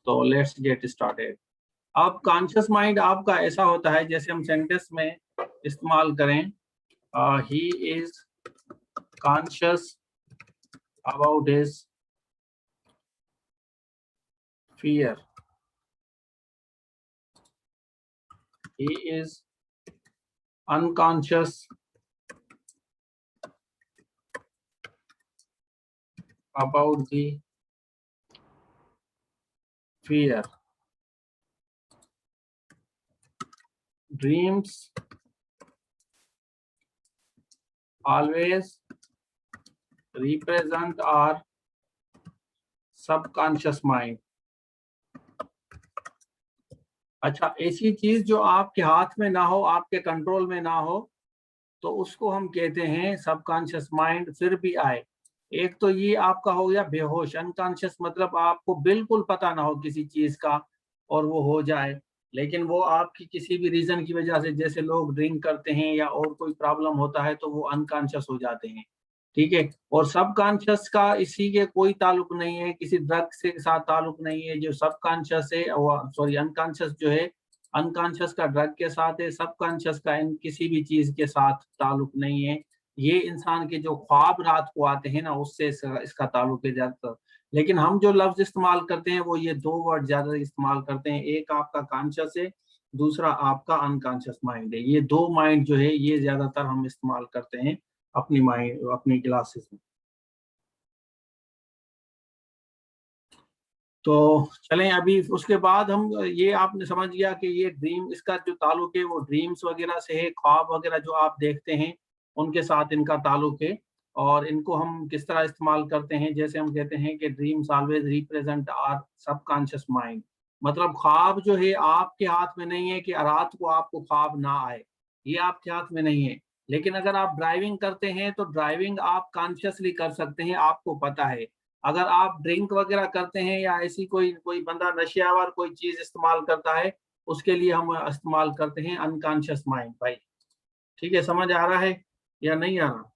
तो let's get started. अब conscious mind आपका ऐसा होता है जैसे हम सेंटेंस में इस्तेमाल करें, he is conscious about his fear, he is unconscious about the fear, dreams always represent our subconscious mind। अच्छा, ऐसी चीज जो आपके हाथ में ना हो, आपके कंट्रोल में ना हो, तो उसको हम कहते हैं सबकॉन्शियस माइंड। फिर भी आए, एक तो ये आपका हो गया बेहोश, अनकॉन्शियस, मतलब आपको बिल्कुल पता ना हो किसी चीज का और वो हो जाए, लेकिन वो आपकी किसी भी रीजन की वजह से, जैसे लोग ड्रिंक करते हैं या और कोई प्रॉब्लम होता है तो वो अनकॉन्शियस हो जाते हैं। ठीक है। और सबकॉन्शियस का इसी के कोई ताल्लुक नहीं है, किसी ड्रग से साथ ताल्लुक नहीं है। जो सबकॉन्शियस है, सॉरी अनकॉन्शियस जो है, अनकॉन्शियस का ड्रग के साथ है, सबकॉन्शियस का इन किसी भी चीज के साथ ताल्लुक नहीं है। ये इंसान के जो ख्वाब रात को आते हैं ना, उससे इसका ताल्लुक है ज्यादातर। लेकिन हम जो लफ्ज इस्तेमाल करते हैं वो ये दो वर्ड ज्यादा इस्तेमाल करते हैं, एक आपका कॉन्शियस है, दूसरा आपका अनकॉन्शियस माइंड है। ये दो माइंड जो है ये ज्यादातर हम इस्तेमाल करते हैं अपनी माइंड, अपनी क्लासेस में। तो चलें, अभी उसके बाद हम ये आपने समझ गया कि ये ड्रीम, इसका जो ताल्लुक है वो ड्रीम्स वगैरह से है, ख्वाब वगैरह जो आप देखते हैं उनके साथ इनका ताल्लुक है। और इनको हम किस तरह इस्तेमाल करते हैं, जैसे हम कहते हैं कि dreams always represent our subconscious mind. मतलब ख्वाब जो है आपके हाथ में नहीं है कि रात को आपको ख्वाब ना आए, ये आपके हाथ में नहीं है। लेकिन अगर आप ड्राइविंग करते हैं तो ड्राइविंग आप कॉन्शियसली कर सकते हैं, आपको पता है। अगर आप ड्रिंक वगैरह करते हैं या ऐसी कोई कोई बंदा नशेआवर कोई चीज इस्तेमाल करता है, उसके लिए हम इस्तेमाल करते हैं अनकॉन्शियस माइंड। भाई ठीक है, समझ आ रहा है या नहीं आ रहा?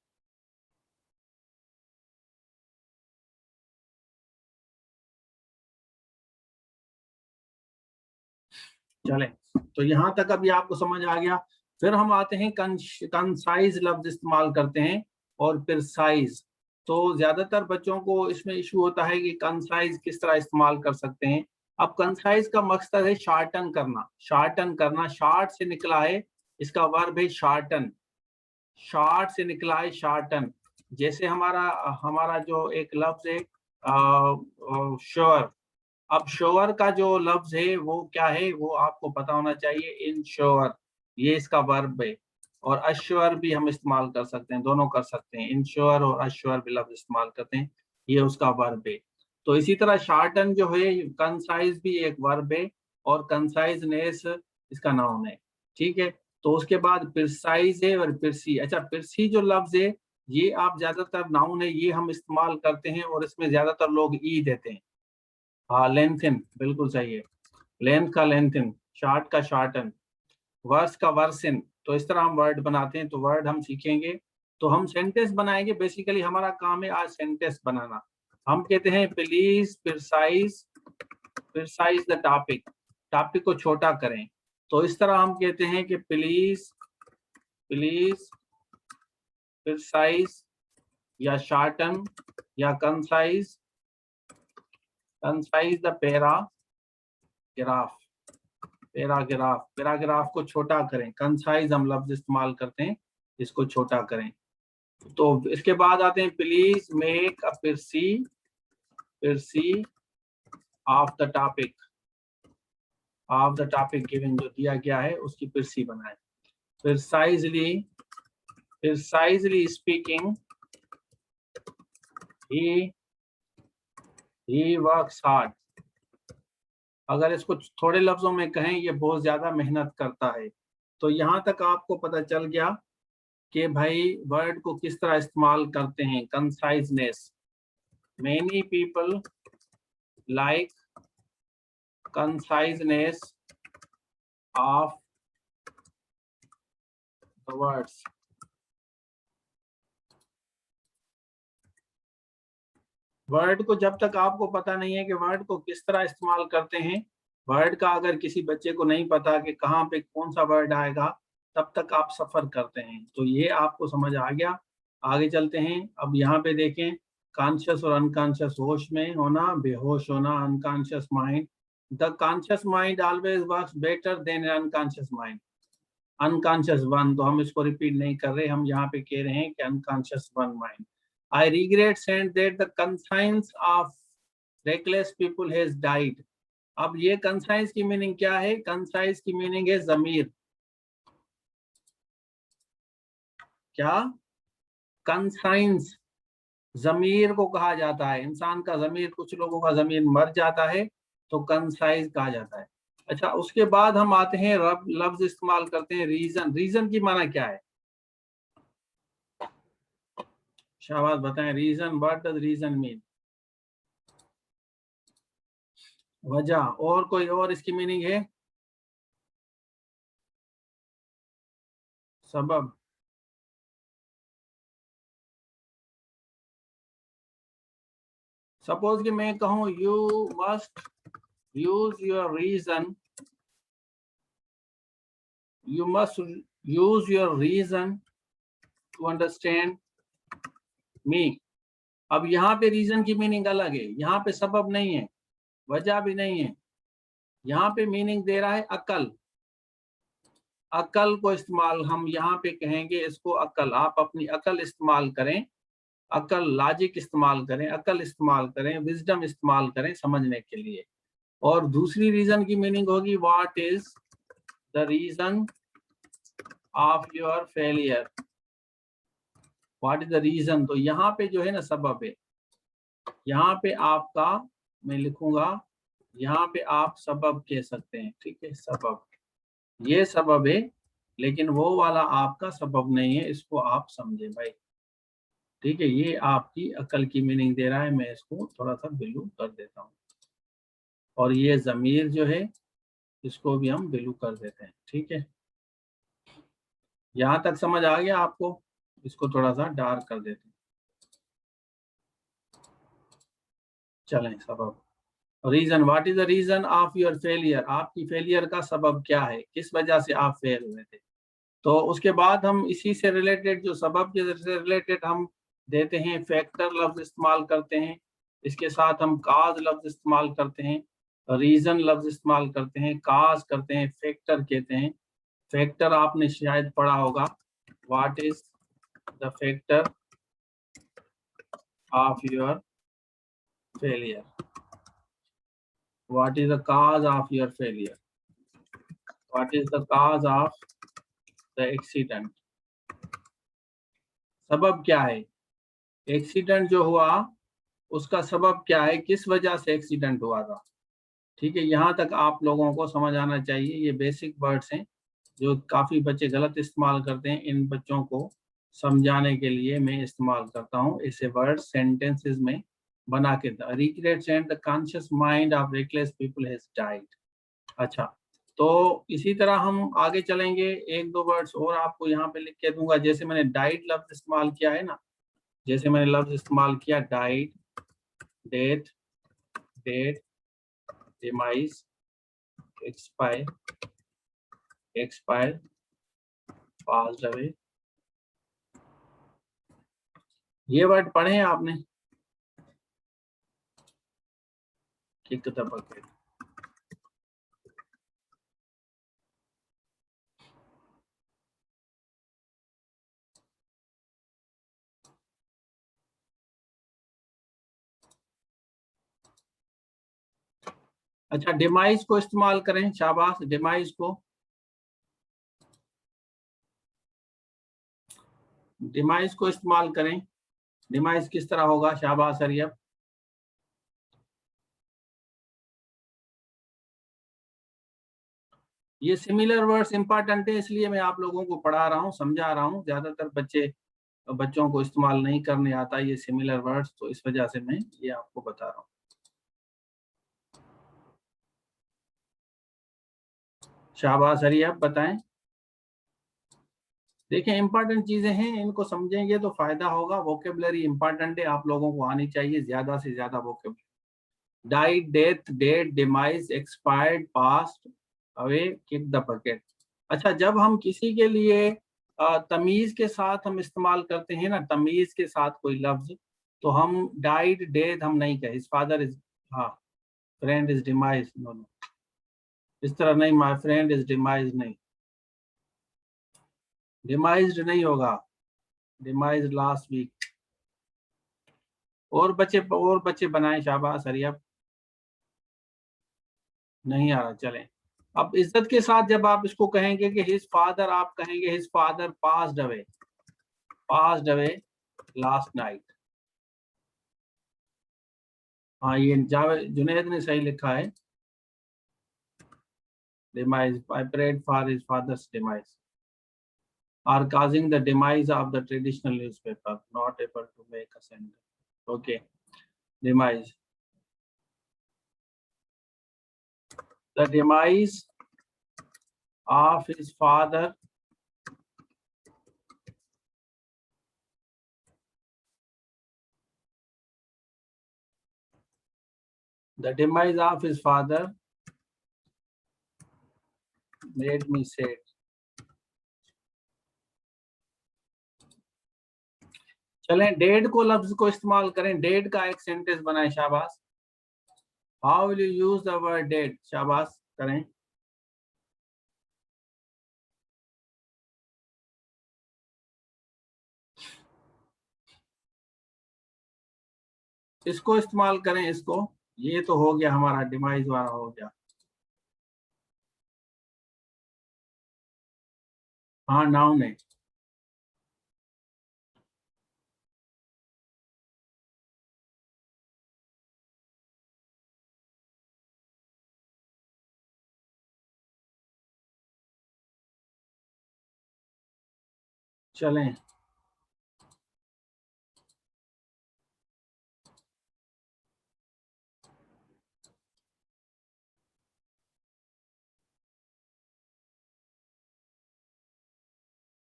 चलें, तो यहाँ तक अभी आपको समझ आ गया। फिर हम आते हैं कंसाइज लफ्ज इस्तेमाल करते हैं और फिर साइज। तो ज्यादातर बच्चों को इसमें इशू होता है कि कंसाइज किस तरह इस्तेमाल कर सकते हैं। अब कंसाइज का मकसद है शार्टन करना, शार्टन करना, शार्ट से निकला है, इसका वर्ब है शार्टन, शार्ट से निकला है शार्टन। जैसे हमारा हमारा जो एक लफ्ज है श्योर। अब श्योर का जो लफ्ज है वो क्या है, वो आपको पता होना चाहिए, इंश्योर, ये इसका वर्ब है। और अश्योर भी हम इस्तेमाल कर सकते हैं, दोनों कर सकते हैं, इंश्योर और अश्योर भी लफ्ज इस्तेमाल करते हैं, ये उसका वर्ब है। तो इसी तरह शार्टन जो है, कंसाइज भी एक वर्ब है और कंसाइजनेस इसका नाउन है। ठीक है। तो उसके बाद प्रिसाइज है और पिरसी। अच्छा, पिरसी जो लफ्ज है ये आप ज्यादातर नाउन है, ये हम इस्तेमाल करते हैं और इसमें ज्यादातर लोग ई देते हैं। हाँ, लेंथन, बिल्कुल सही है। लेंथ का लेंथन, शार्ट का शार्टन, वर्स का वर्सन। तो इस तरह हम वर्ड बनाते हैं, तो वर्ड हम सीखेंगे। तो हम सेंटेंस बनाएंगे, बेसिकली हमारा काम है आज सेंटेंस बनाना। हम कहते हैं please precise, precise the topic, topic को छोटा करें। तो इस तरह हम कहते हैं कि प्लीज, प्लीज प्रिसाइज या शार्टन या concise, concise the paragraph, paragraph, paragraph को छोटा करें। कंसाइज हम लफ्ज इस्तेमाल करते हैं, इसको छोटा करें। तो इसके बाद आते हैं please make a precis, precis of the topic, of the topic given, जो दिया गया है उसकी पिरसी बनाए। Precisely, precisely speaking, he he works hard. अगर इसको थोड़े लफ्जों में कहें, ये बहुत ज्यादा मेहनत करता है। तो यहाँ तक आपको पता चल गया कि भाई वर्ड को किस तरह इस्तेमाल करते हैं। Conciseness, many people like conciseness of the words. Word को जब तक आपको पता नहीं है कि वर्ड को किस तरह इस्तेमाल करते हैं, वर्ड का अगर किसी बच्चे को नहीं पता कि कहाँ पे कौन सा वर्ड आएगा, तब तक आप सफर करते हैं। तो ये आपको समझ आ गया। आगे चलते हैं। अब यहाँ पे देखें, कॉन्शियस और अनकॉन्शियस, होश में होना, बेहोश होना, unconscious mind. The conscious mind always works better than unconscious mind. Unconscious one, तो हम इसको रिपीट नहीं कर रहे, हम यहाँ पे कह रहे हैं कि unconscious one mind. I regret saying that the conscience of reckless people has died. अब ये conscience की मीनिंग क्या है? conscience की मीनिंग है जमीर। क्या? conscience जमीर को कहा जाता है। इंसान का जमीर, कुछ लोगों का जमीर मर जाता है तो conscience कहा जाता है। अच्छा, उसके बाद हम आते हैं, लफ्ज इस्तेमाल करते हैं रीजन। रीजन की माना क्या है? शाबाश, बताएं reason. What does reason mean? वजह। और कोई और इसकी मीनिंग है? सबब। सपोज कि मैं कहूं you must use your reason, you must use your reason to understand me. अब यहाँ पे रीजन की मीनिंग अलग है, यहाँ पे सबब नहीं है, वजह भी नहीं है, यहाँ पे मीनिंग दे रहा है अकल। अकल को इस्तेमाल हम यहाँ पे कहेंगे, इसको अकल। आप अपनी अकल इस्तेमाल करें, अकल, लॉजिक इस्तेमाल करें, अकल इस्तेमाल करें, विजडम इस्तेमाल करें समझने के लिए। और दूसरी रीजन की मीनिंग होगी what is the reason of your failure. What is the reason, तो यहाँ पे जो है ना सबब है। यहाँ पे आपका, मैं लिखूंगा, यहाँ पे आप सबब कह सकते हैं, ठीक है, सबब। ये सबब है, लेकिन वो वाला आपका सबब नहीं है, इसको आप समझे भाई, ठीक है। ये आपकी अकल की मीनिंग दे रहा है, मैं इसको थोड़ा सा बिलू कर देता हूँ। और ये जमीर जो है, इसको भी हम बिलू कर देते हैं, ठीक है। यहाँ तक समझ आ गया आपको? इसको थोड़ा सा डार्क कर देते हैं। चलें, सबब। Reason, what is the reason of your failure, आपकी फेलियर का सबब क्या है, किस वजह से आप फेल हुए थे। तो उसके बाद हम इसी से रिलेटेड, जो सबब के से रिलेटेड हम देते हैं, फैक्टर लफ्ज इस्तेमाल करते हैं। इसके साथ हम काज लफ्ज इस्तेमाल करते हैं, रीजन लफ्ज इस्तेमाल करते हैं, काज करते हैं, फैक्टर कहते हैं। फैक्टर आपने शायद पढ़ा होगा, what is the factor of your failure, what is the cause of your failure, what is the cause of the accident। सबब क्या है? एक्सीडेंट जो हुआ उसका सबब क्या है, किस वजह से एक्सीडेंट हुआ था, ठीक है। यहाँ तक आप लोगों को समझ आना चाहिए। ये बेसिक वर्ड्स हैं जो काफी बच्चे गलत इस्तेमाल करते हैं, इन बच्चों को समझाने के लिए मैं इस्तेमाल करता हूँ ऐसे वर्ड सेंटेंसेस में बना के। Regrets and the conscious mind of reckless people has died. अच्छा, तो इसी तरह हम आगे चलेंगे। एक दो वर्ड्स और आपको यहाँ पे लिख के दूंगा। जैसे मैंने डाइट लफ्ज इस्तेमाल किया है ना, जैसे मैंने लफ्ज इस्तेमाल किया died, death, dead, demise, expire, expire, passed away. ये वर्ड पढ़े हैं आपने? Kick the bucket. अच्छा, डिमाइज को इस्तेमाल करें, शाबाश, डिमाइज को, डिमाइज को इस्तेमाल करें। डिमाइज किस तरह होगा? शाबाश अरियब। ये सिमिलर वर्ड्स इंपॉर्टेंट है, इसलिए मैं आप लोगों को पढ़ा रहा हूँ, समझा रहा हूँ। ज्यादातर बच्चों को इस्तेमाल नहीं करने आता ये सिमिलर वर्ड्स, तो इस वजह से मैं ये आपको बता रहा हूँ। शाबाश अरियब, बताएं। देखिए इंपॉर्टेंट चीजें हैं, इनको समझेंगे तो फायदा होगा। वोकेबलरी इंपॉर्टेंट है, आप लोगों को आनी चाहिए ज्यादा से ज्यादा vocabulary. Died, death, dead, demise, expired, passed, away, kick the bucket. अच्छा, जब हम किसी के लिए तमीज के साथ हम इस्तेमाल करते हैं ना, तमीज के साथ कोई लफ्ज, तो हम डाइड, डेथ हम नहीं कहें। हिज फादर इज, हाँ, friend is demise, no no, इस तरह नहीं, माय फ्रेंड इज डिमाइज नहीं, डिमाइज्ड नहीं होगा, डिमाइज लास्ट वीक। और बच्चे बनाए, शाबाश हरियप। नहीं आ रहा, चलें। अब इज्जत के साथ जब आप इसको कहेंगे कि हिज फादर, आप कहेंगे his father passed away, passed away last night. हाँ, ये जावेद जुनैद ने सही लिखा है, demise, I prayed for his father's demise, are causing the demise of the traditional newspaper, not able to make a sender. Okay, demise. The demise of his father made me sad. चलें, dead को लफ्ज को इस्तेमाल करें, dead का एक sentence बनाएं, शाबाश। How will you use the word dead, शाबाश करें। इसको इस्तेमाल करें, इसको, ये तो हो गया हमारा डिमाइज वाला हो गया। हाँ, नाउन है। चलें,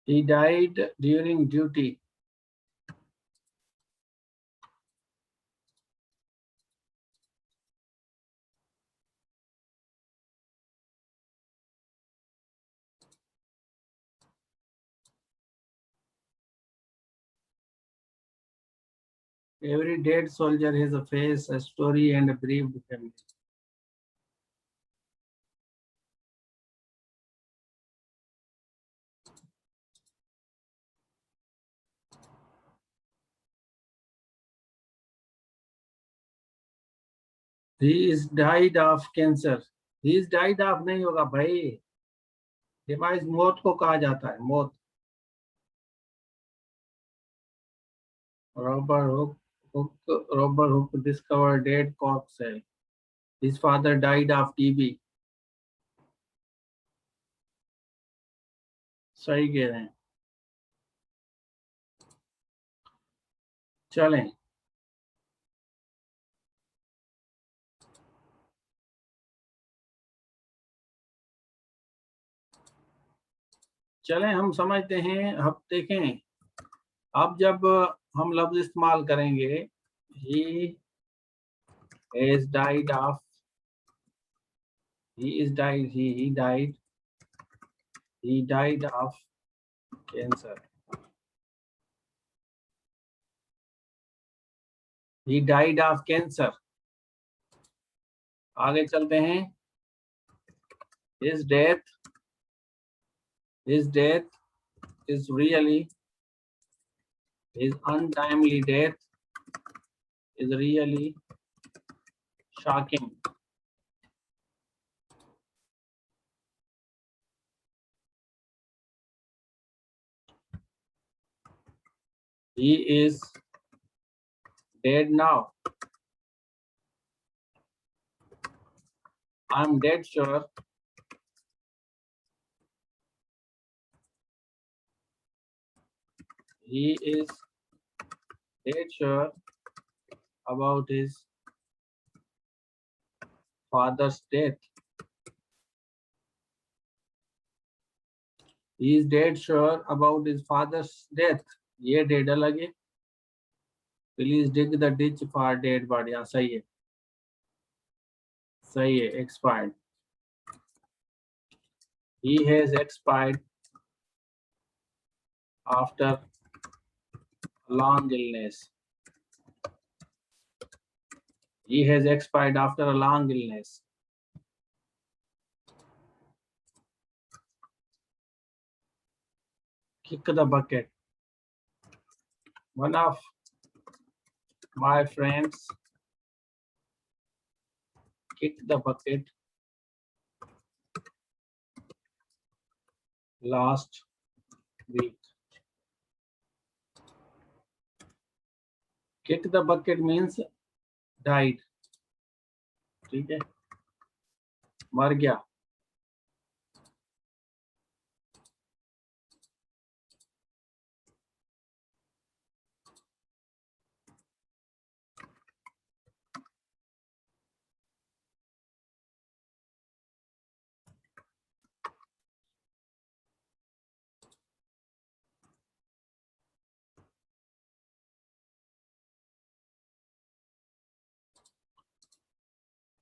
he died during duty. Every dead soldier has a face, a story, and a bereaved family. He is died of cancer. He is died of नहीं होगा भाई, डिवाइस मौत को कहा जाता है, मौत। Robert Hooke discovered dead corpse है। His father died of TB। सही कह रहे हैं। चलें, चलें हम समझते हैं। अब देखें, अब जब हम लफ्ज इस्तेमाल करेंगे, he is died of, he died of cancer, he died of cancer। आगे चलते हैं, his death is really, his untimely death is really shocking। He is dead now। I'm dead sure he is dead sure about his father's death। He is dead sure about his father's death. ये dead अलग है. Please dig the ditch for dead body. हाँ सही है. सही है. Expired. He has expired after long illness. He has expired after a long illness. Kick the bucket. One of my friends kicked the bucket last week. Kick the bucket means died. ठीक है. मर गया.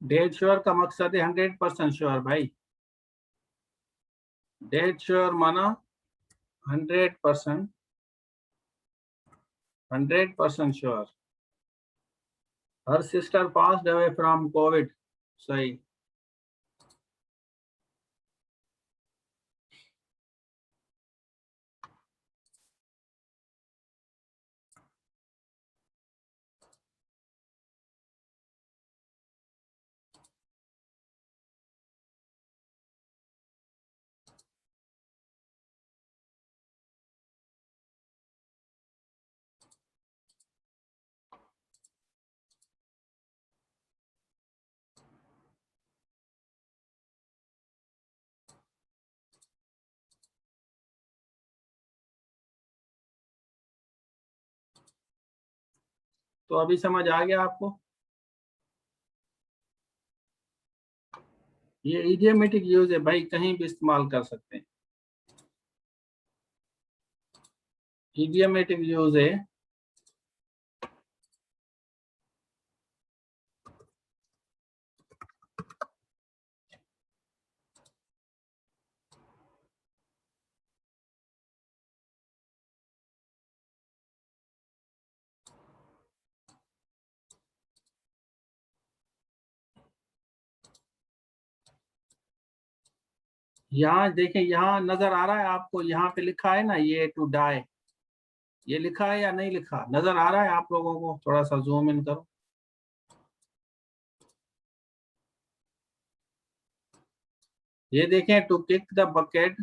Dead sure का मकसद है 100% sure भाई. Dead sure माना 100%. 100% sure. Her sister passed away from COVID. सही. तो अभी समझ आ गया आपको. ये इडियोमेटिक यूज है भाई, कहीं भी इस्तेमाल कर सकते हैं. इडियोमेटिक यूज है. यहाँ देखें, यहाँ नजर आ रहा है आपको, यहाँ पे लिखा है ना ये टू डाई. ये लिखा है या नहीं लिखा, नजर आ रहा है आप लोगों को? थोड़ा सा जूम इन करो. ये देखें, to kick the bucket.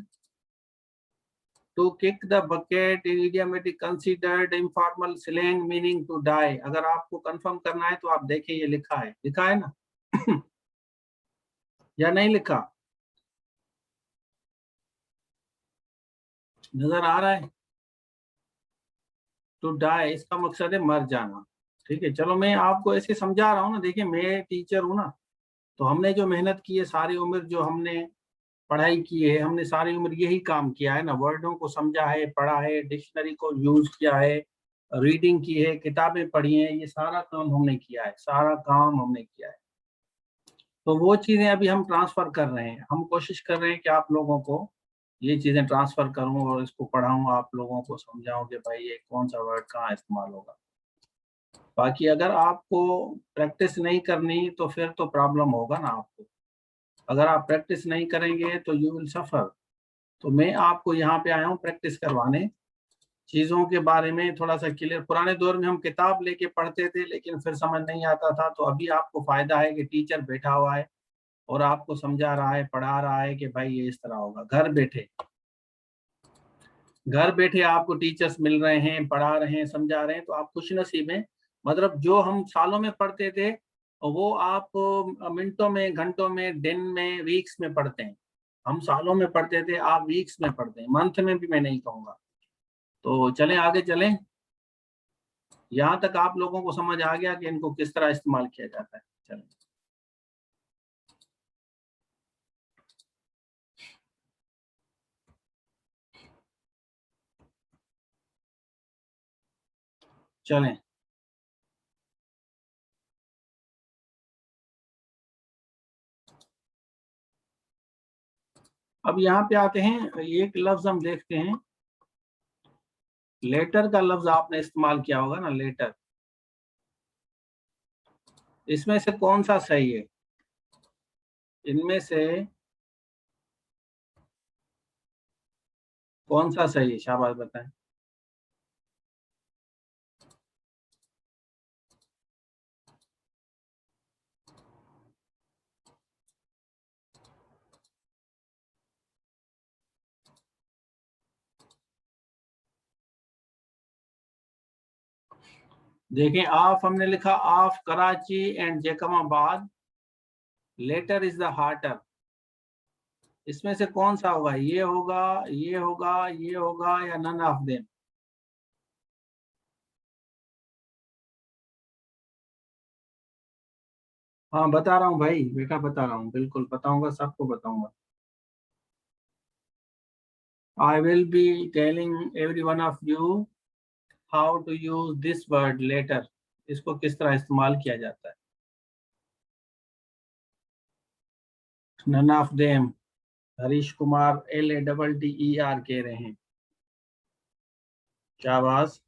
To kick the bucket in idiomatic considered informal slang meaning to die. अगर आपको कंफर्म करना है तो आप देखें, ये लिखा है ना या नहीं लिखा, नजर आ रहा है? टू डाई इसका मकसद है मर जाना. ठीक है, चलो मैं आपको ऐसे समझा रहा हूँ ना. देखिए मैं टीचर हूँ ना, तो हमने जो मेहनत की है सारी उम्र, जो हमने पढ़ाई की है, हमने सारी उम्र यही काम किया है ना. वर्डों को समझा है, पढ़ा है, डिक्शनरी को यूज किया है, रीडिंग की है, किताबें पढ़ी हैं. ये सारा काम हमने किया है, सारा काम हमने किया है. तो वो चीजें अभी हम ट्रांसफर कर रहे हैं. हम कोशिश कर रहे हैं कि आप लोगों को ये चीजें ट्रांसफर करूं और इसको पढ़ाऊं, आप लोगों को समझाऊं कि भाई ये कौन सा वर्ड कहाँ इस्तेमाल होगा. बाकी अगर आपको प्रैक्टिस नहीं करनी तो फिर तो प्रॉब्लम होगा ना आपको. अगर आप प्रैक्टिस नहीं करेंगे तो यू विल सफर. तो मैं आपको यहाँ पे आया हूँ प्रैक्टिस करवाने, चीज़ों के बारे में थोड़ा सा क्लियर. पुराने दौर में हम किताब लेके पढ़ते थे लेकिन फिर समझ नहीं आता था. तो अभी आपको फायदा है कि टीचर बैठा हुआ है और आपको समझा रहा है, पढ़ा रहा है कि भाई ये इस तरह होगा. घर बैठे आपको टीचर्स मिल रहे हैं, पढ़ा रहे हैं, समझा रहे हैं. तो आप खुश नसीब हैं. मतलब जो हम सालों में पढ़ते थे वो आप मिनटों में, घंटों में, दिन में, वीक्स में पढ़ते हैं. हम सालों में पढ़ते थे, आप वीक्स में पढ़ते हैं. मंथ में भी मैं नहीं कहूँगा. तो चलें आगे चलें. यहाँ तक आप लोगों को समझ आ गया कि इनको किस तरह इस्तेमाल किया जाता है. चलें. चलें, अब यहाँ पे आते हैं, एक लफ्ज हम देखते हैं, लेटर का लफ्ज आपने इस्तेमाल किया होगा ना, लेटर। इसमें से कौन सा सही है? इनमें से कौन सा सही है? शाबाश बताएं। देखें, ऑफ हमने लिखा, of Karachi and Jacobabad, latter is the hotter. इसमें से कौन सा होगा? ये होगा, ये होगा, ये होगा, या नन ऑफ देम? हाँ बता रहा हूँ भाई, बेटा बता रहा हूँ, बिल्कुल बताऊंगा, सबको बताऊंगा। I will be telling every one of you how to use this word later. इसको किस तरह इस्तेमाल किया जाता है। None of them, Harish Kumar LADDER कह रहे हैं। शाबाश,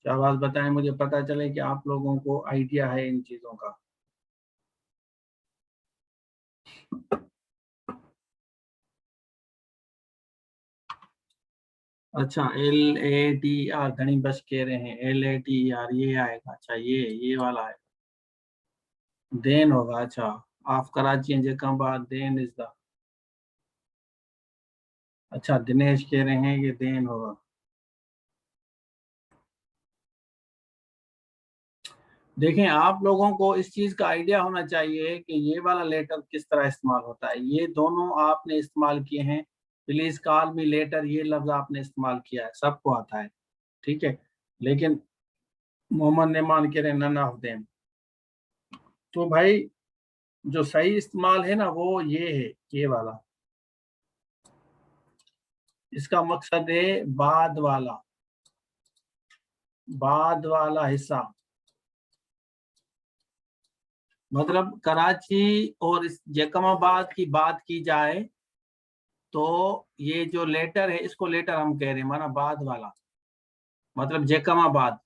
शाबाश, बताएं, मुझे पता चले कि आप लोगों को आइडिया है इन चीजों का। अच्छा, LATR, घनी बस कह रहे हैं LATR, ये आएगा। अच्छा, ये वाला है, देन होगा। अच्छा, of Karachi and Jacobabad, then is the. अच्छा, दिनेश कह रहे हैं ये देन होगा। देखें, आप लोगों को इस चीज का आइडिया होना चाहिए कि ये वाला लेटर किस तरह इस्तेमाल होता है। ये दोनों आपने इस्तेमाल किए हैं, प्लीज कॉल मी लेटर, ये लफ्ज आपने इस्तेमाल किया है, सबको आता है, ठीक है। लेकिन मोहम्मद नेमान कह रहे हैं नन ऑफ देम। तो भाई, जो सही इस्तेमाल है ना वो ये है, ये वाला। इसका मकसद है बाद वाला हिस्सा। मतलब कराची और इस जैकमाबाद की बात की जाए तो ये जो लेटर है, इसको लेटर हम कह रहे हैं, माना बाद वाला, मतलब जैकमाबाद।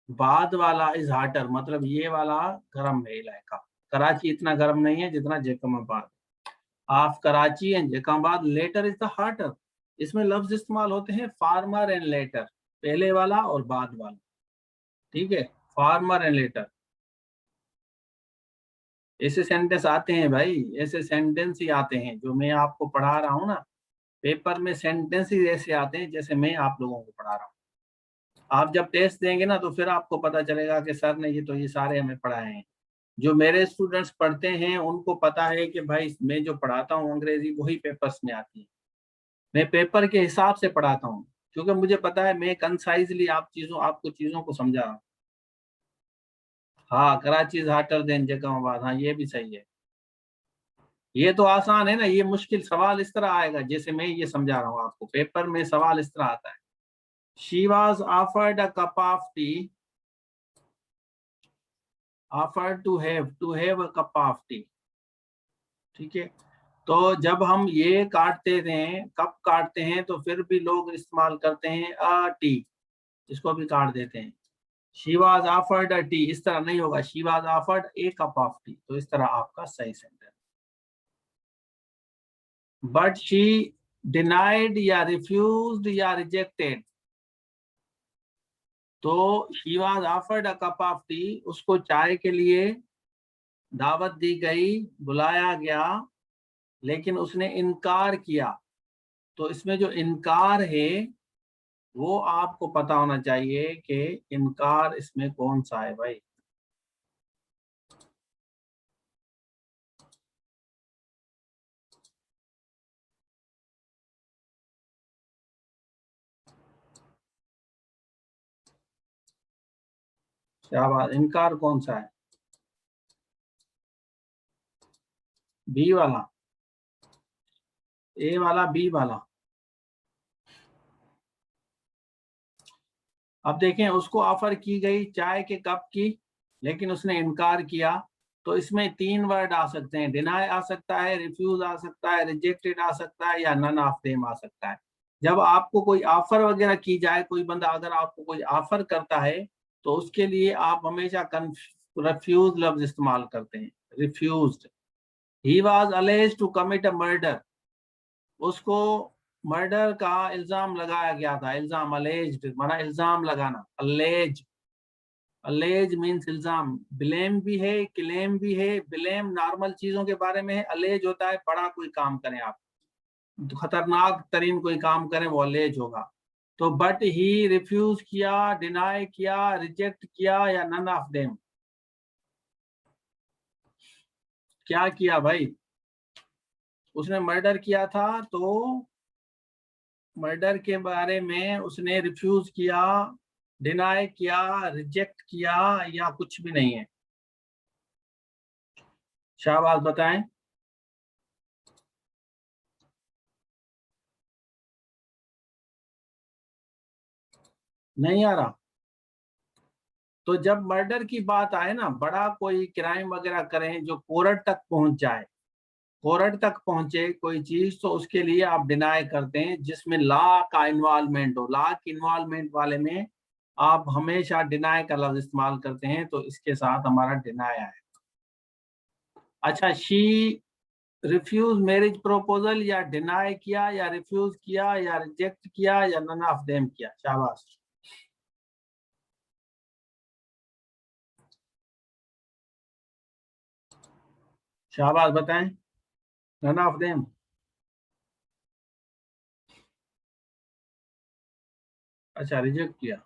बाद वाला इज हार्टर, मतलब ये वाला गर्म है इलाका। कराची इतना गर्म नहीं है जितना Jacobabad. Of Karachi and Jacobabad, latter is the hotter. इसमें लफ्ज इस्तेमाल होते हैं फार्मर एंड लेटर, पहले वाला और बाद वाला, ठीक है। फार्मर एंड लेटर, ऐसे सेंटेंस आते हैं भाई, ऐसे सेंटेंस ही आते हैं जो मैं आपको पढ़ा रहा हूँ ना। पेपर में सेंटेंस ही ऐसे आते हैं जैसे मैं आप लोगों को पढ़ा रहा हूँ। आप जब टेस्ट देंगे ना तो फिर आपको पता चलेगा कि सर ने ये सारे हमें पढ़ाए हैं। जो मेरे स्टूडेंट्स पढ़ते हैं उनको पता है कि भाई मैं जो पढ़ाता हूँ अंग्रेजी वही पेपर्स में आती है। मैं पेपर के हिसाब से पढ़ाता हूँ, क्योंकि मुझे पता है मैं कंसाइजली आपको चीजों को समझा रहा हूँ। हाँ, कराची इज हार्टर देन जैकबाद, हाँ ये भी सही है। ये तो आसान है ना, ये मुश्किल सवाल इस तरह आएगा जैसे मैं ये समझा रहा हूँ आपको, पेपर में सवाल इस तरह आता है। She was offered a cup of tea, offered to have a cup of tea, ठीक है। तो जब हम ये काटते हैं, कप काटते हैं, तो फिर भी लोग इस्तेमाल करते हैं अ टी, इसको भी काट देते हैं। She was offered a T, इस तरह नहीं होगा, she was offered A cup of T, तो इस तरह आपका सही सेंटेंस। बट शी डिनाइड या रिफ्यूज्ड या रिजेक्टेड, तो she was offered a cup of T, उसको चाय के लिए दावत दी गई, बुलाया गया, लेकिन उसने इनकार किया। तो इसमें जो इनकार है वो आपको पता होना चाहिए कि इनकार इसमें कौन सा है भाई। क्या बात, इनकार कौन सा है? बी वाला, ए वाला, बी वाला? अब देखें, उसको ऑफर की गई चाय के कप की, लेकिन उसने इनकार किया। तो इसमें 3 वर्ड आ सकते हैं, डिनाई आ सकता है, रिफ्यूज आ सकता है, रिजेक्टेड आ सकता है, या नन ऑफ देम आ सकता है। जब आपको कोई ऑफर वगैरह की जाए, कोई बंदा अगर आपको कोई ऑफर करता है, तो उसके लिए आप हमेशा रिफ्यूज लफ्ज इस्तेमाल करते हैं, refused. He was alleged to commit a murder, उसको मर्डर का इल्जाम लगाया गया था। इल्जाम, अलेज्ड माना इल्जाम लगाना, अलेज, अलेज मीन्स इल्जाम। ब्लेम भी है, क्लेम भी है। ब्लेम नॉर्मल चीजों के बारे में है, अलेज होता है बड़ा कोई काम करें आप, खतरनाक तरीन कोई काम करें, वो अलेज होगा। तो बट ही रिफ्यूज किया, डिनाई किया, रिजेक्ट किया, या नन ऑफ देम। क्या किया भाई? उसने मर्डर किया था, तो मर्डर के बारे में उसने रिफ्यूज किया, डिनाई किया, रिजेक्ट किया, या कुछ भी नहीं है? शाहबाज बताएं। नहीं आ रहा? तो जब मर्डर की बात आए ना, बड़ा कोई क्राइम वगैरह करें जो कोर्ट तक पहुंच जाए, कोर्ट तक पहुंचे कोई चीज, तो उसके लिए आप डिनाई करते हैं, जिसमें लॉ का इन्वॉल्वमेंट हो। लॉ की इन्वॉल्वमेंट वाले में आप हमेशा डिनाई का लफ्ज इस्तेमाल करते हैं, तो इसके साथ हमारा डिनाई है। अच्छा, शी रिफ्यूज मैरिज प्रपोजल, या डिनाई किया, या रिफ्यूज किया, या रिजेक्ट किया, या नन ऑफ देम किया? शाबाश। शाबाश बताएं। None of them. अच्छा, रिजेक्ट किया।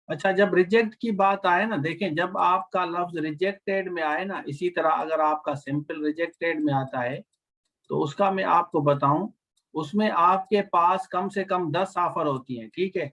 अच्छा, जब रिजेक्ट की बात आए ना, देखें, जब आपका लफ्ज रिजेक्टेड में आए ना, इसी तरह अगर आपका सिंपल रिजेक्टेड में आता है, तो उसका मैं आपको बताऊं, उसमें आपके पास कम से कम 10 ऑफर होती हैं, ठीक है?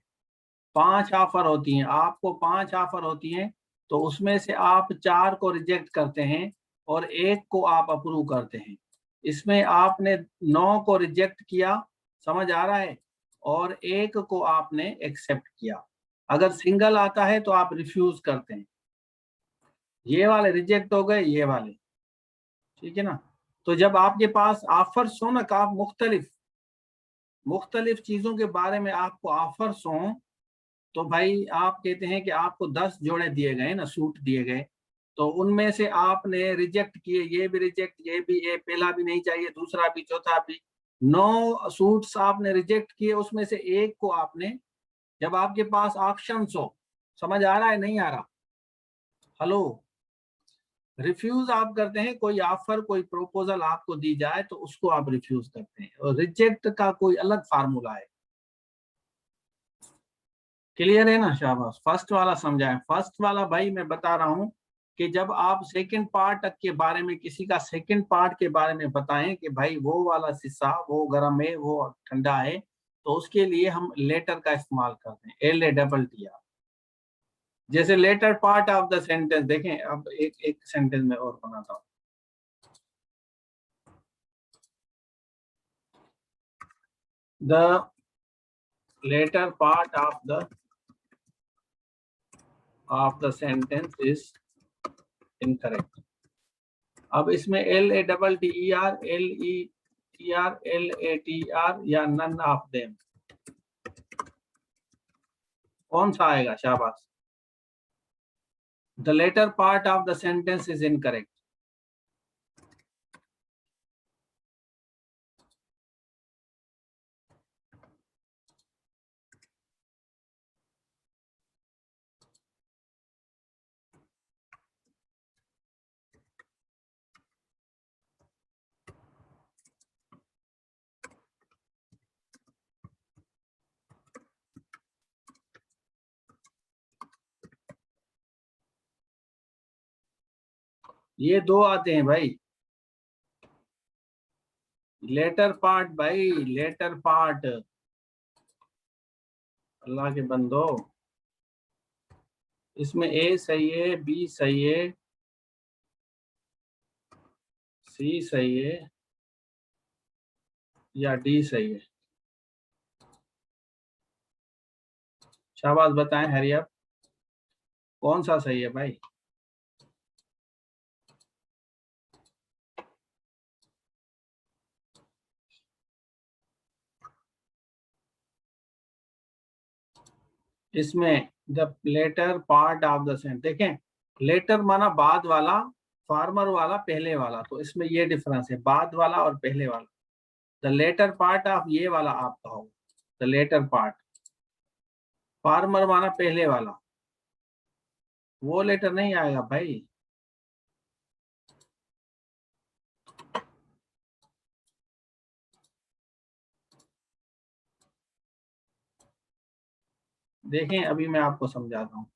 5 ऑफर होती हैं, आपको 5 ऑफर होती हैं। तो उसमें से आप 4 को रिजेक्ट करते हैं, और एक को आप अप्रूव करते हैं। इसमें आपने 9 को रिजेक्ट किया, समझ आ रहा है, और एक को आपने एक्सेप्ट किया। अगर सिंगल आता है तो आप रिफ्यूज करते हैं। ये वाले रिजेक्ट हो गए, ये वाले, ठीक है ना? तो जब आपके पास ऑफर्स हो ना, का मुख्तलिफ मुख्तलिफ चीजों के बारे में आपको ऑफर्स हो, तो भाई आप कहते हैं कि आपको 10 जोड़े दिए गए ना, सूट दिए गए, तो उनमें से आपने रिजेक्ट किए, ये भी रिजेक्ट, ये भी, ये पहला भी नहीं चाहिए, दूसरा भी, चौथा भी। 9 सूट्स आपने रिजेक्ट किए, उसमें से एक को आपने, जब आपके पास ऑप्शन हो, समझ आ रहा है नहीं आ रहा? हेलो? रिफ्यूज आप करते हैं, कोई ऑफर, कोई प्रपोजल आपको दी जाए तो उसको आप रिफ्यूज करते हैं, और रिजेक्ट का कोई अलग फार्मूला है। क्लियर है ना? शाबाश। फर्स्ट वाला समझाएं। फर्स्ट वाला भाई मैं बता रहा हूं कि जब आप सेकंड पार्ट के बारे में, किसी का सेकंड पार्ट के बारे में बताएं कि भाई वो वाला शीशा वो गर्म है, वो ठंडा है, तो उसके लिए हम लेटर का इस्तेमाल करते हैं, LATTER। जैसे latter part of the sentence, देखें, अब एक एक सेंटेंस में और बनाता हूँ। The latter part of the sentence is incorrect. अब इसमें LATTER या नन ऑफ देम, कौन सा आएगा? शाबाश। The latter part of the sentence is incorrect. ये 2 आते हैं भाई। लेटर पार्ट भाई, लेटर पार्ट। अल्लाह के बंदो, इसमें ए सही है, बी सही है, सी सही है या डी सही है? शाबाश, बताएं, हरी अप, कौन सा सही है भाई? इसमें the latter part of the sentence, देखें, लेटर माना बाद वाला, फार्मर वाला पहले वाला, तो इसमें ये डिफरेंस है, बाद वाला और पहले वाला। द लेटर पार्ट ऑफ ये वाला आपका होगा, द लेटर पार्ट, फार्मर माना पहले वाला, वो लेटर नहीं आएगा भाई। देखें, अभी मैं आपको समझाता हूँ,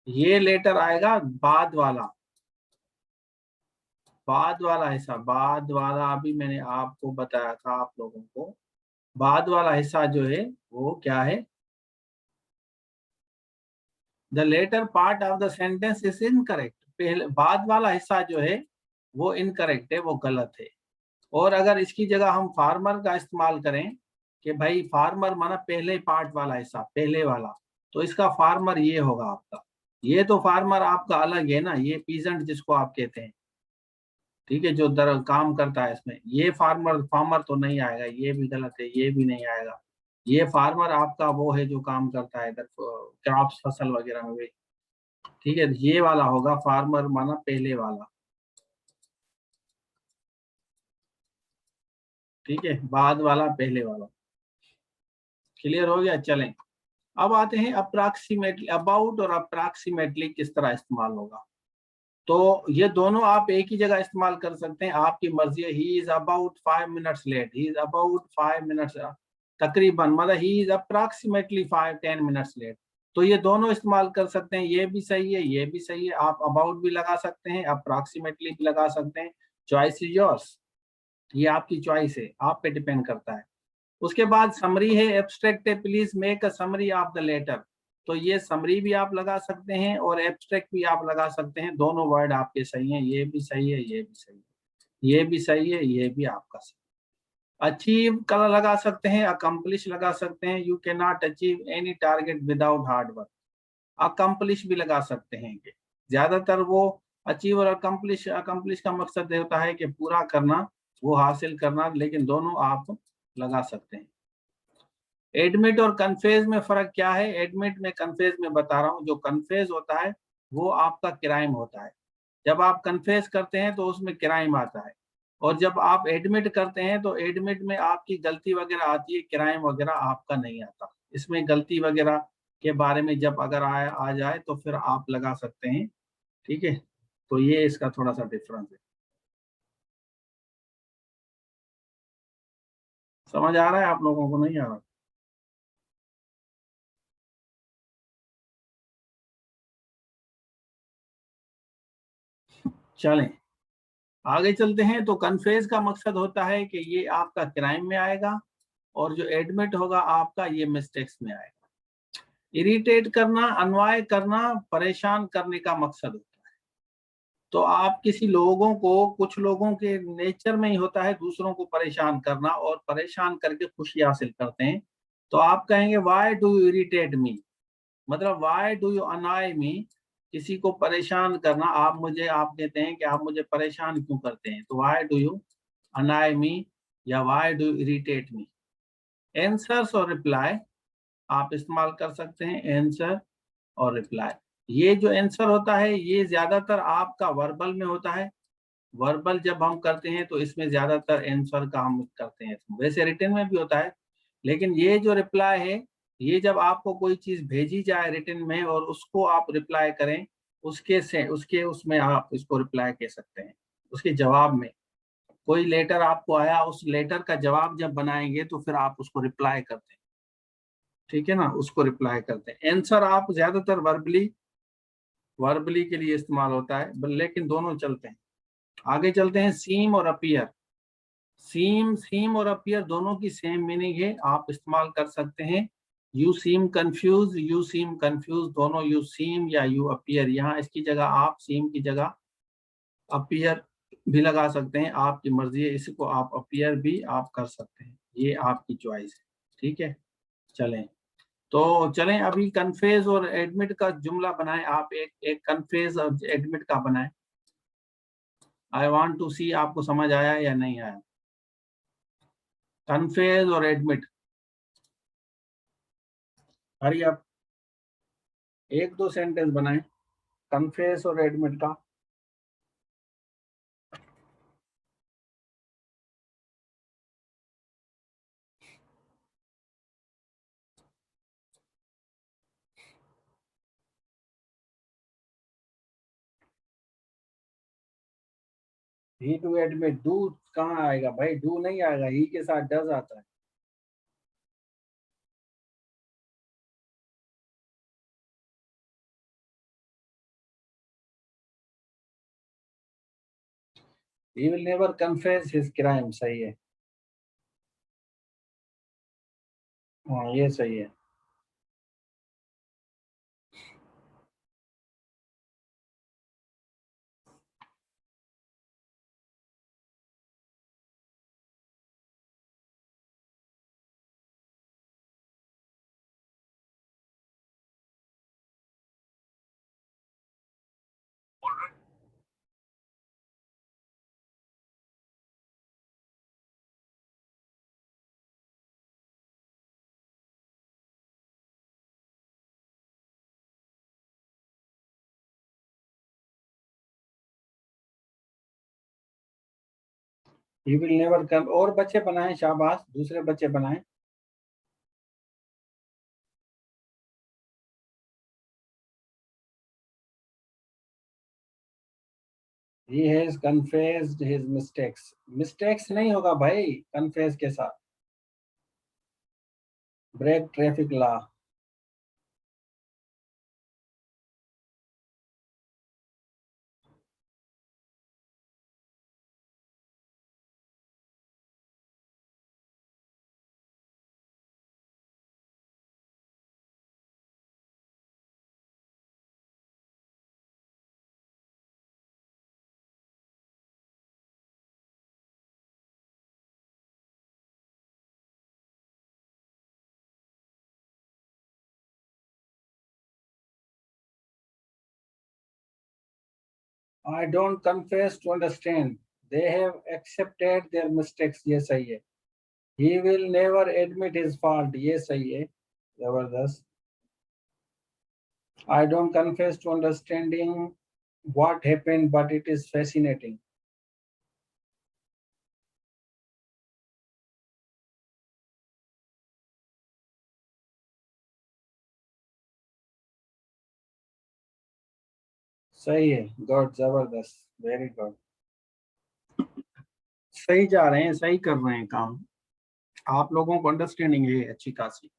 ये लेटर आएगा बाद वाला, बाद वाला हिस्सा, बाद वाला, अभी मैंने आपको बताया था आप लोगों को, बाद वाला हिस्सा जो है वो क्या है? The latter part of the sentence is incorrect, पहले बाद वाला हिस्सा जो है वो इनकरेक्ट है, वो गलत है। और अगर इसकी जगह हम फार्मर का इस्तेमाल करें कि भाई फार्मर माना पहले पार्ट वाला हिस्सा, पहले वाला, तो इसका फार्मर ये होगा आपका, ये तो फार्मर आपका अलग है ना, ये पीजेंट जिसको आप कहते हैं, ठीक है, जो दर काम करता है इसमें, ये फार्मर, फार्मर तो नहीं आएगा, ये भी गलत है, ये भी नहीं आएगा। ये फार्मर आपका वो है जो काम करता है इधर क्रॉप्स, फसल वगैरह में भी, ठीक है, ये वाला होगा फार्मर माना पहले वाला, ठीक है, बाद वाला पहले वाला। क्लियर हो गया? चलें, अब आते हैं अप्रॉक्सीमेटली, अबाउट और अप्रॉक्सीमेटली किस तरह इस्तेमाल होगा। तो ये दोनों आप एक ही जगह इस्तेमाल कर सकते हैं, आपकी मर्जी है। He is about 5 minutes late, he is about 5 minutes, तकरीबन, मतलब he is approximately 5-10 minutes late. तो ये दोनों इस्तेमाल कर सकते हैं, ये भी सही है, ये भी सही है, आप अबाउट भी लगा सकते हैं, अप्रॉक्सीमेटली भी लगा सकते हैं, चॉइस इज योर्स, ये आपकी चॉइस है, आप पे डिपेंड करता है। उसके बाद समरी है, एब्स्ट्रैक्ट है, please make a summary of the letter. तो ये समरी भी आप लगा सकते हैं और एब्स्ट्रैक्ट भी आप लगा सकते हैं, दोनों वर्ड आपके सही हैं, ये भी सही है, ये भी सही है, ये भी सही है, ये भी आपका सही। अचीव कल लगा सकते हैं, अकम्पलिश लगा सकते हैं, you can not achieve any target without hard work, accomplish भी लगा सकते हैं कि ज्यादातर वो अचीव और अकम्पलिश, अकम्पलिश का मकसद होता है कि पूरा करना, वो हासिल करना, लेकिन दोनों आप लगा सकते हैं। एडमिट और कन्फेज में फर्क क्या है? एडमिट में, कन्फेज में बता रहा हूँ, जो कन्फेज होता है वो आपका क्राइम होता है, जब आप कन्फेस करते हैं तो उसमें क्राइम आता है, और जब आप एडमिट करते हैं तो एडमिट में आपकी गलती वगैरह आती है, क्राइम वगैरह आपका नहीं आता। इसमें गलती वगैरह के बारे में जब अगर आ जाए तो फिर आप लगा सकते हैं, ठीक है, तो ये इसका थोड़ा सा डिफरेंस है। समझ आ रहा है आप लोगों को, नहीं आ रहा? चलें, आगे चलते हैं। तो कन्फेस का मकसद होता है कि ये आपका क्राइम में आएगा, और जो एडमिट होगा आपका ये मिस्टेक्स में आएगा। इरिटेट करना, अनवाय करना, परेशान करने का मकसद होता है। तो आप किसी लोगों को, कुछ लोगों के नेचर में ही होता है दूसरों को परेशान करना, और परेशान करके खुशी हासिल करते हैं। तो आप कहेंगे why do you irritate me, मतलब व्हाई डू यू अनॉय मी, किसी को परेशान करना, आप मुझे, आप कहते हैं कि आप मुझे परेशान क्यों करते हैं, तो व्हाई डू यू अनॉय मी या why do you irritate me. Answers और रिप्लाई आप इस्तेमाल कर सकते हैं, आंसर और रिप्लाई। ये जो आंसर होता है ये ज्यादातर आपका वर्बल में होता है, वर्बल जब हम करते हैं तो इसमें ज्यादातर आंसर का हम करते हैं, वैसे रिटन में भी होता है, लेकिन ये जो रिप्लाई है, ये जब आपको कोई चीज भेजी जाए रिटन में और उसको आप रिप्लाई करें, उसके से उसके उसमें आप इसको रिप्लाई कह सकते हैं। उसके जवाब में कोई लेटर आपको आया, उस लेटर का जवाब जब बनाएंगे तो फिर आप उसको रिप्लाई करते हैं, ठीक है ना, उसको रिप्लाई करते हैं। आंसर आप ज्यादातर वर्बली, वर्बली के लिए इस्तेमाल होता है, लेकिन दोनों चलते हैं। आगे चलते हैं, सीम और अपीयर। सीम और अपीयर दोनों की सेम मीनिंग है, आप इस्तेमाल कर सकते हैं। यू सीम कंफ्यूज दोनों यू सीम या यू अपीयर, यहाँ इसकी जगह आप सीम की जगह अपीयर भी लगा सकते हैं, आपकी मर्जी है, इसको आप अपीयर भी आप कर सकते हैं, ये आपकी चॉइस है। ठीक है, चलें तो चलें अभी कन्फेज और एडमिट का जुमला बनाएं, आप एक एक कन्फेज और एडमिट का बनाएं। आई वांट टू सी आपको समझ आया या नहीं आया? कन्फेज और एडमिट, हरी आप एक दो सेंटेंस बनाएं कन्फेस और एडमिट का। ही टू एडमिट, डू कहाँ आएगा भाई? डू नहीं आएगा, ही के साथ डज आता है। He will never confess his crime, सही है। हाँ ये सही है। He will never come, और बच्चे बनाए, शाबाश, दूसरे बच्चे बनाए। He has confessed his mistakes, mistakes नहीं होगा भाई कन्फेस के साथ। Break traffic law, I don't confess to understand, they have accepted their mistakes, ये सही है। He will never admit his fault, ये सही है, जबरदस्त। I don't confess to understanding what happened, but it is fascinating. सही है, गुड, जबरदस्त, वेरी गुड। सही जा रहे हैं, सही कर रहे हैं काम, आप लोगों को अंडरस्टैंडिंग है अच्छी खासी।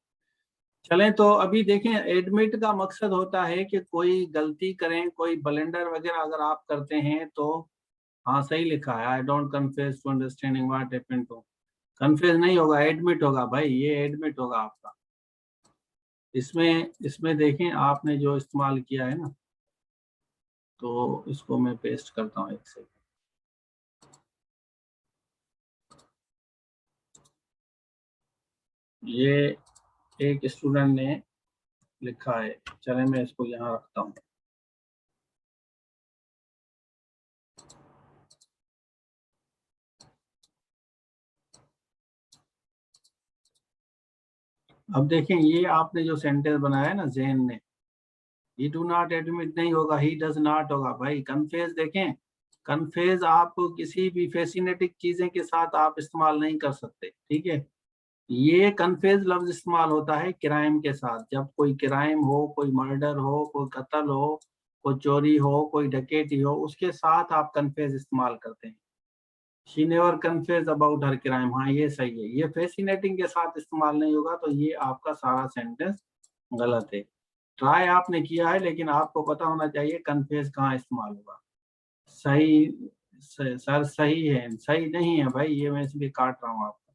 चलें तो अभी देखें, एडमिट का मकसद होता है कि कोई गलती करें, कोई ब्लेंडर वगैरह अगर आप करते हैं तो, हाँ सही लिखा है, I don't confess to understanding what happened to, confess नहीं होगा, एडमिट होगा भाई, ये एडमिट होगा आपका। इसमें इसमें देखें आपने जो इस्तेमाल किया है ना, तो इसको मैं पेस्ट करता हूँ एक सेकंड। ये एक स्टूडेंट ने लिखा है, चले मैं इसको यहाँ रखता हूँ। अब देखें, ये आपने जो सेंटेंस बनाया है ना जैन ने, ही डू नॉट एडमिट नहीं होगा, ही डज नॉट होगा भाई। कन्फेस देखें, कन्फेस आप किसी भी फैसिनेटिंग चीजें के साथ आप इस्तेमाल नहीं कर सकते, ठीक है। ये कन्फेस लफ्ज इस्तेमाल होता है क्राइम के साथ, जब कोई क्राइम हो, कोई मर्डर हो, कोई कत्ल हो, कोई चोरी हो, कोई डकैती हो, उसके साथ आप कन्फेस इस्तेमाल करते हैं। She never confess about her crime, हाँ ये सही है, ये फैसिनेटिंग के साथ इस्तेमाल नहीं होगा, तो ये आपका सारा सेंटेंस गलत है। ट्राई आपने किया है, लेकिन आपको पता होना चाहिए कन्फेस कहाँ इस्तेमाल होगा। सही, सर सही है, सही नहीं है भाई, ये मैं इसलिए काट रहा हूँ आपको,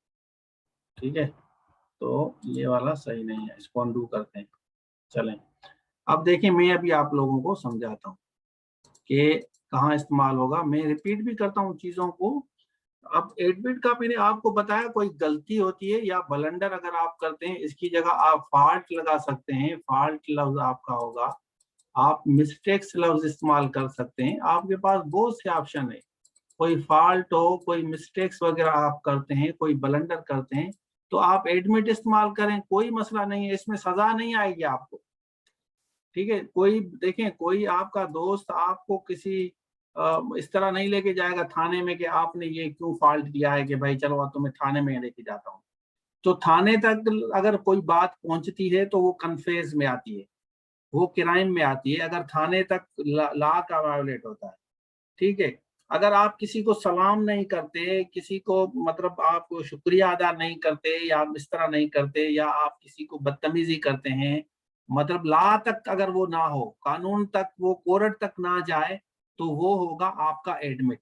ठीक है। तो ये वाला सही नहीं है, इसको अनडू करते हैं। चलें, अब देखिए मैं अभी आप लोगों को समझाता हूँ कि कहाँ इस्तेमाल होगा। मैं रिपीट भी करता हूँ चीजों को। अब 8 बिट का मैंने आपको बताया, कोई गलती होती है या ब्लंडर अगर आप करते हैं, इसकी जगह आप फॉल्ट लगा सकते हैं, फॉल्ट लफ्ज आपका होगा। आप मिस्टेक्स लफ्ज इस्तेमाल कर सकते हैं, आपके पास बहुत से ऑप्शन है। कोई फॉल्ट हो, कोई मिस्टेक्स वगैरह आप करते हैं, कोई ब्लंडर करते हैं, तो आप एडमिट इस्तेमाल करें, कोई मसला नहीं है, इसमें सजा नहीं आएगी आपको। ठीक है, कोई देखें, कोई आपका दोस्त आपको किसी इस तरह नहीं लेके जाएगा थाने में कि आपने ये क्यों फॉल्ट किया है कि भाई चलो अब तुम्हें थाने में लेके जाता हूँ। तो थाने तक अगर कोई बात पहुंचती है तो वो कन्फेस में आती है, वो क्राइम में आती है, अगर थाने तक लॉ का वायोलेट होता है। ठीक है, अगर आप किसी को सलाम नहीं करते, किसी को मतलब आप शुक्रिया अदा नहीं करते, या आप इस तरह नहीं करते, या आप किसी को बदतमीजी करते हैं, मतलब ला तक अगर वो ना हो, कानून तक, वो कोर्ट तक ना जाए, तो वो होगा आपका एडमिट।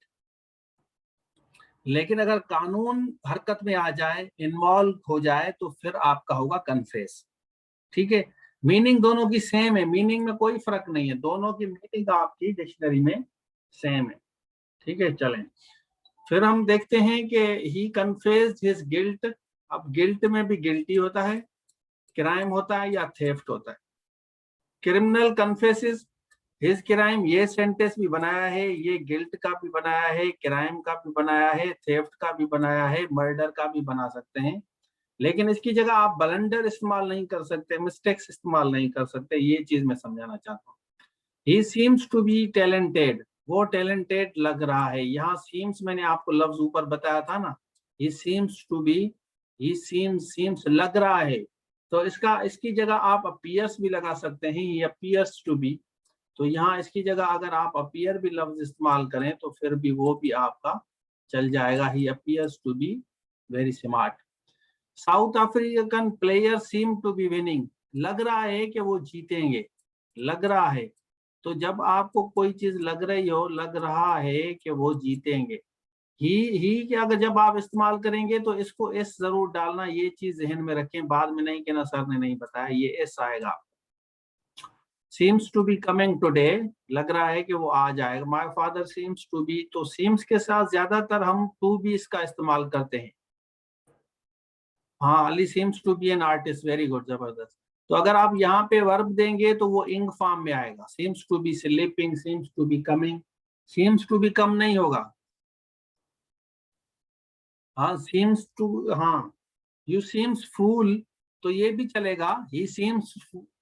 लेकिन अगर कानून हरकत में आ जाए, इन्वॉल्व हो जाए, तो फिर आपका होगा कन्फेस। ठीक है, मीनिंग दोनों की सेम है, मीनिंग में कोई फर्क नहीं है, दोनों की मीनिंग आपकी डिक्शनरी में सेम है। ठीक है, चलें फिर हम देखते हैं कि ही कन्फेस्ड हिज गिल्ट। अब गिल्ट में भी गिल्टी होता है, क्राइम होता है, या थेफ्ट होता है। क्रिमिनल कन्फेसेस हिज क्राइम, ये सेंटेंस भी बनाया है, ये गिल्ट का भी बनाया है, क्राइम का भी बनाया है, थेफ्ट का भी बनाया है, मर्डर का भी बना सकते हैं। लेकिन इसकी जगह आप ब्लंडर इस्तेमाल नहीं कर सकते, मिस्टेक्स इस्तेमाल नहीं कर सकते, ये चीज मैं समझाना चाहता हूँ। He seems to be talented, वो टैलेंटेड लग रहा है। यहाँ सीम्स मैंने आपको लफ्ज ऊपर बताया था ना, he seems to be, he seems लग रहा है, तो इसकी जगह आप अपीयर्स भी लगा सकते हैं, ही अपीयर्स टू बी। तो यहाँ इसकी जगह अगर आप अपीयर भी लफ्ज इस्तेमाल करें तो फिर भी वो भी आपका चल जाएगा, he appears to be very smart. South African player seem to be winning, लग रहा है कि वो जीतेंगे, लग रहा है। तो जब आपको कोई चीज लग रही हो, लग रहा है कि वो जीतेंगे, ही के अगर जब आप इस्तेमाल करेंगे तो इसको एस जरूर डालना, ये चीज जहन में रखें, बाद में नहीं कहना सर ने नहीं बताया, ये एस आएगा। Seems to be coming today, लग रहा है कि वो आ जाएगा। My father seems to be, तो सीम्स के साथ ज्यादातर हम टू बी इसका इस्तेमाल करते हैं। हाँ, Ali seems to be an artist, very good, जबरदस्त। तो अगर आप यहाँ पे वर्ब देंगे तो वो इंग फॉर्म में आएगा, seems to be sleeping, seems to be coming. Seems to be come नहीं होगा। हाँ, सीम्स टू, हाँ, यू सीम्स फूल, तो ये भी चलेगा, ही सीम्स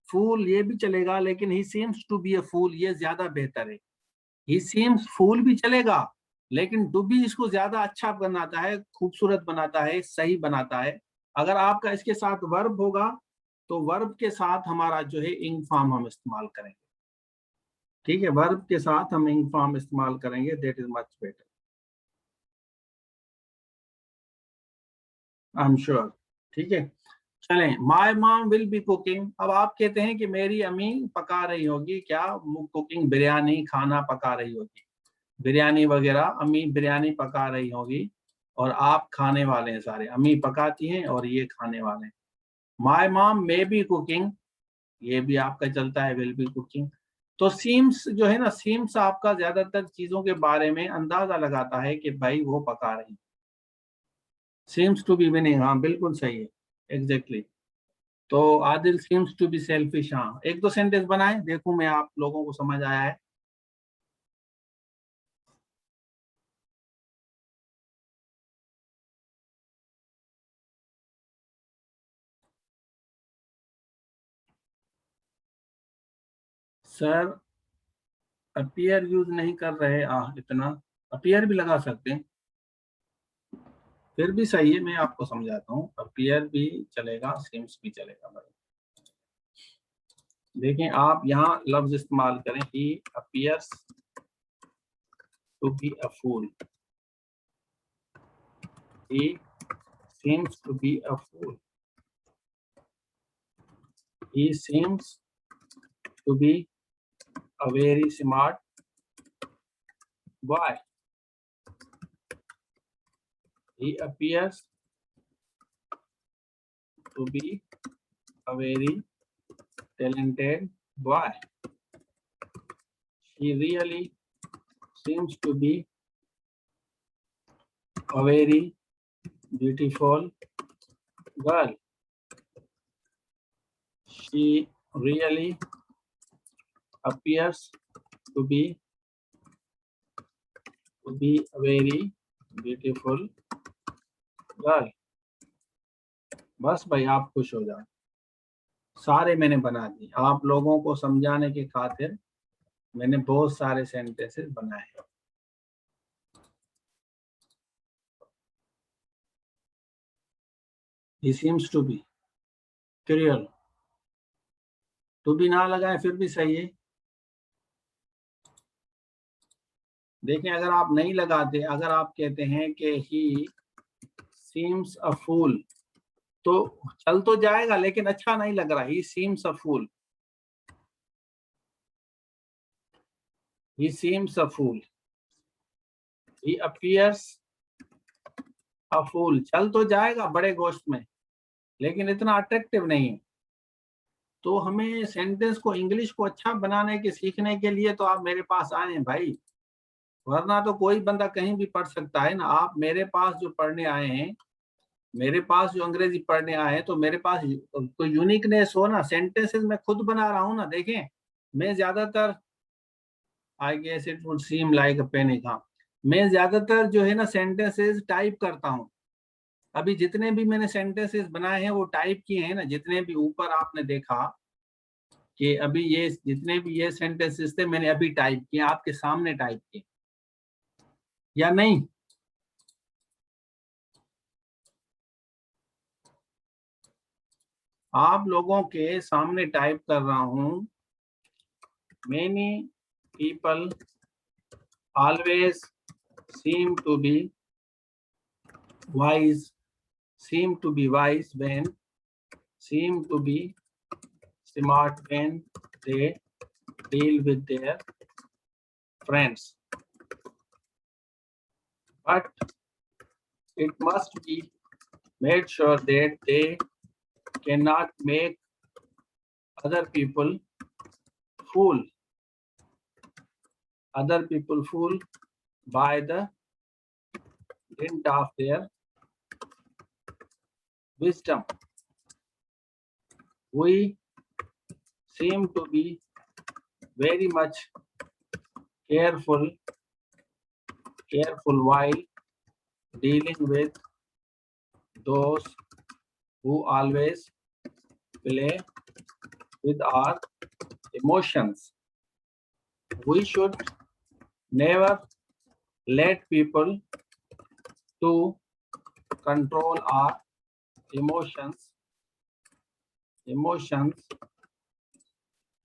फूल ये भी चलेगा, लेकिन he seems to be a fool ये ज्यादा बेहतर है। ही सीम्स फूल भी चलेगा, लेकिन टू बी इसको ज्यादा अच्छा बनाता है, खूबसूरत बनाता है, सही बनाता है। अगर आपका इसके साथ वर्ब होगा तो वर्ब के साथ हमारा जो है इंग फॉर्म हम इस्तेमाल करेंगे। ठीक है, वर्ब के साथ हम इंग फॉर्म इस्तेमाल करेंगे, that is much better, I am sure. ठीक है, चलें, my mom will be cooking. अब आप कहते हैं कि मेरी अम्मी पका रही होगी क्या, कुकिंग, बिरयानी, खाना पका रही होगी, बिरयानी वगैरह, अम्मी बिरयानी पका रही होगी, और आप खाने वाले हैं, सारे अम्मी पकाती हैं और ये खाने वाले हैं। My mom may be cooking, ये भी आपका चलता है, विल बी कुकिंग। तो सीम्स जो है ना, सीम्स आपका ज्यादातर चीजों के बारे में अंदाजा लगाता है कि भाई वो पका रही। सीम्स टू बी विनिंग, हाँ बिल्कुल सही है, एग्जैक्टली। तो Adil seems to be selfish, हाँ, एक दो सेंटेंस बनाए, देखूं मैं आप लोगों को समझ आया है। सर अपीयर यूज नहीं कर रहे, इतना, अपीयर भी लगा सकते हैं, फिर भी सही है, मैं आपको समझाता हूँ, अपीयर भी चलेगा, सीम्स भी चलेगा भाई। देखें, आप यहाँ लफ्ज इस्तेमाल करें, he appears to be a fool, he seems to be a fool, he seems to be a very smart boy, he appears to be a very talented boy. She really seems to be a very beautiful girl. She really appears to be a very beautiful girl. बस भाई आप खुश हो जाओ। सारे मैंने बना दिए आप लोगों को समझाने के खातिर। मैंने बहुत सारे सेंटेंसेस बनाए। He seems to be cruel. To भी ना लगाए फिर भी सही है। देखें अगर आप नहीं लगाते, अगर आप कहते हैं कि ही सीम्स अ फूल, तो चल तो जाएगा लेकिन अच्छा नहीं लग रहा। He seems a fool, he seems a fool, he appears a fool, चल तो जाएगा बड़े गोश्त में लेकिन इतना अट्रैक्टिव नहीं है। तो हमें सेंटेंस को इंग्लिश को अच्छा बनाने के सीखने के लिए तो आप मेरे पास आए भाई, वरना तो कोई बंदा कहीं भी पढ़ सकता है ना। आप मेरे पास जो पढ़ने आए हैं, मेरे पास जो अंग्रेजी पढ़ने आए हैं, तो मेरे पास कोई यूनिकनेस हो ना। सेंटेंसेस मैं खुद बना रहा हूँ ना। देखें मैं ज्यादातर, I guess it would seem like a panic, हाँ मैं ज्यादातर जो है ना सेंटेंसेस टाइप करता हूँ। अभी जितने भी मैंने सेंटेंसेस बनाए हैं वो टाइप किए हैं ना। जितने भी ऊपर आपने देखा कि अभी ये जितने भी ये सेंटेंसेस थे मैंने अभी टाइप किए, आपके सामने टाइप किए या नहीं। आप लोगों के सामने टाइप कर रहा हूं। Many people always seem to be wise, seem to be wise when, seem to be smart when they deal with their friends. But it must be made sure that they cannot make other people fool by the dint of their wisdom. We seem to be very much careful while dealing with those who always play with our emotions. We should never let people to control our emotions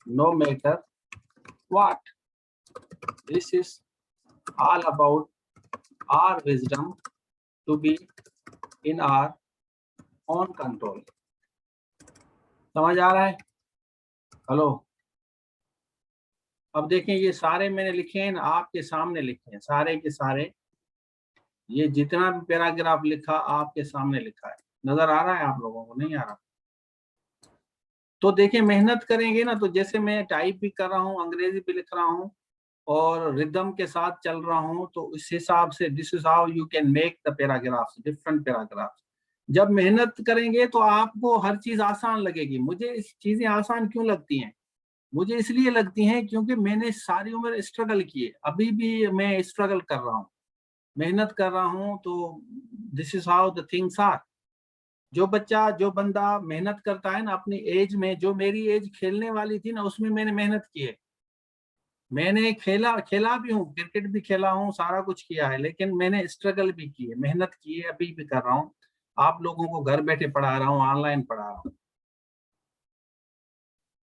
no matter what. This is all about our wisdom to be in our own control. समझ आ रहा है? Hello, अब देखें ये सारे मैंने लिखे हैं ना, आपके सामने लिखे हैं सारे के सारे। ये जितना भी पैराग्राफ लिखा आपके सामने लिखा है। नजर आ रहा है आप लोगों को? नहीं आ रहा? तो देखिए मेहनत करेंगे ना, तो जैसे मैं टाइप भी कर रहा हूँ, अंग्रेजी भी लिख रहा हूँ और रिदम के साथ चल रहा हूँ, तो इस हिसाब से this is how you can make the paragraphs, different paragraphs. जब मेहनत करेंगे तो आपको हर चीज आसान लगेगी। मुझे इस चीजें आसान क्यों लगती हैं? मुझे इसलिए लगती हैं क्योंकि मैंने सारी उम्र स्ट्रगल की है, अभी भी मैं स्ट्रगल कर रहा हूँ, मेहनत कर रहा हूँ। तो this is how the things are. जो बंदा मेहनत करता है ना अपनी एज में, जो मेरी एज खेलने वाली थी ना उसमें मैंने मेहनत की है। मैंने खेला भी हूँ, क्रिकेट भी खेला हूँ, सारा कुछ किया है, लेकिन मैंने स्ट्रगल भी की है, मेहनत की है, अभी भी कर रहा हूँ। आप लोगों को घर बैठे पढ़ा रहा हूँ, ऑनलाइन पढ़ा रहा हूँ।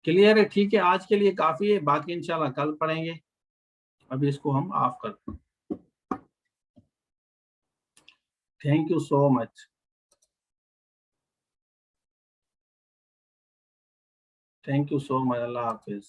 क्लियर है? ठीक है, आज के लिए काफी है, बाकी इंशाल्लाह कल पढ़ेंगे। अभी इसको हम ऑफ करते हैं। Thank you so much. Thank you so much. Allah Hafiz.